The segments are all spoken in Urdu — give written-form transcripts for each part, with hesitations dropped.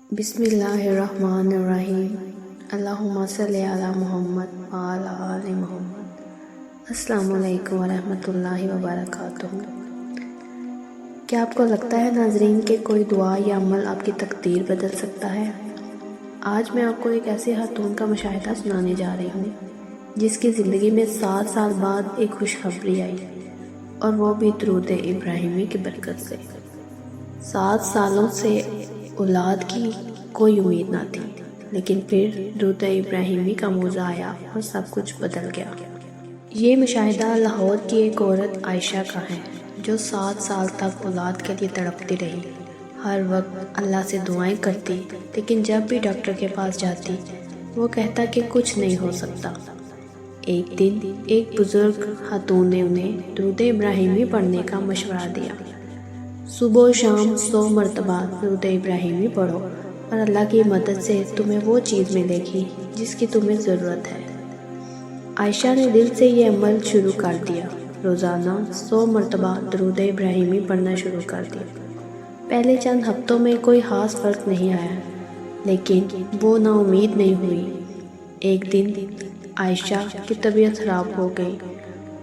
بسم اللہ الرحمن الرحیم۔ اللہم صلی علی محمد وعلی آل محمد۔ السلام علیکم ورحمۃ اللہ وبرکاتہ۔ کیا آپ کو لگتا ہے ناظرین کہ کوئی دعا یا عمل آپ کی تقدیر بدل سکتا ہے؟ آج میں آپ کو ایک ایسے خاتون کا مشاہدہ سنانے جا رہی ہوں جس کی زندگی میں 7 سال بعد ایک خوشخبری آئی، اور وہ بھی درود ابراہیمی کی برکت سے۔ 7 سالوں سے اولاد کی کوئی امید نہ تھی، لیکن پھر درود ابراہیمی کا موضوع آیا اور سب کچھ بدل گیا۔ یہ مشاہدہ لاہور کی ایک عورت عائشہ کا ہے جو 7 سال تک اولاد کے لیے تڑپتی رہی۔ ہر وقت اللہ سے دعائیں کرتی، لیکن جب بھی ڈاکٹر کے پاس جاتی وہ کہتا کہ کچھ نہیں ہو سکتا۔ ایک دن ایک بزرگ خاتون نے انہیں درود ابراہیمی پڑھنے کا مشورہ دیا۔ صبح و شام 100 مرتبہ درود ابراہیمی پڑھو اور اللہ کی مدد سے تمہیں وہ چیز ملے گی جس کی تمہیں ضرورت ہے۔ عائشہ نے دل سے یہ عمل شروع کر دیا، روزانہ 100 مرتبہ درود ابراہیمی پڑھنا شروع کر دیا۔ پہلے چند ہفتوں میں کوئی خاص فرق نہیں آیا، لیکن وہ نا امید نہیں ہوئی۔ ایک دن عائشہ کی طبیعت خراب ہو گئی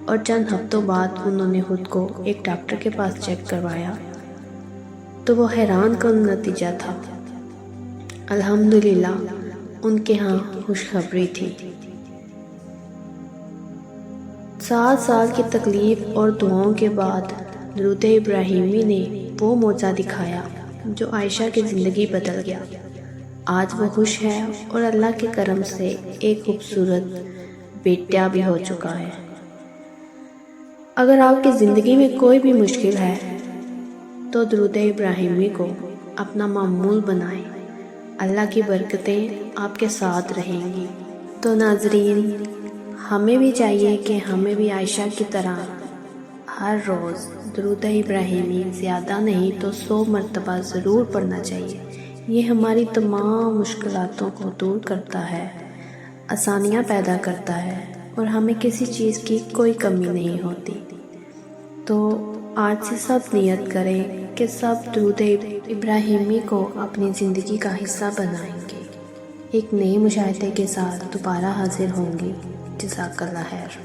اور چند ہفتوں بعد انہوں نے خود کو ایک ڈاکٹر کے پاس چیک کروایا تو وہ حیران کن نتیجہ تھا۔ الحمدللہ ان کے ہاں خوشخبری تھی۔ 7 سال کی تکلیف اور دعاؤں کے بعد درود ابراہیمی نے وہ معجزہ دکھایا جو عائشہ کی زندگی بدل گیا۔ آج وہ خوش ہے اور اللہ کے کرم سے ایک خوبصورت بیٹا بھی ہو چکا ہے۔ اگر آپ کی زندگی میں کوئی بھی مشکل ہے تو درود ابراہیمی کو اپنا معمول بنائیں، اللہ کی برکتیں آپ کے ساتھ رہیں گی۔ تو ناظرین، ہمیں بھی چاہیے کہ ہمیں بھی عائشہ کی طرح ہر روز درود ابراہیمی زیادہ نہیں تو 100 مرتبہ ضرور پڑھنا چاہیے۔ یہ ہماری تمام مشکلاتوں کو دور کرتا ہے، آسانیاں پیدا کرتا ہے اور ہمیں کسی چیز کی کوئی کمی نہیں ہوتی۔ تو آج سے سب نیت کریں کہ سب درود ابراہیمی کو اپنی زندگی کا حصہ بنائیں گے۔ ایک نئے مشاہدے کے ساتھ دوبارہ حاضر ہوں گی۔ جزاک اللہ خیر۔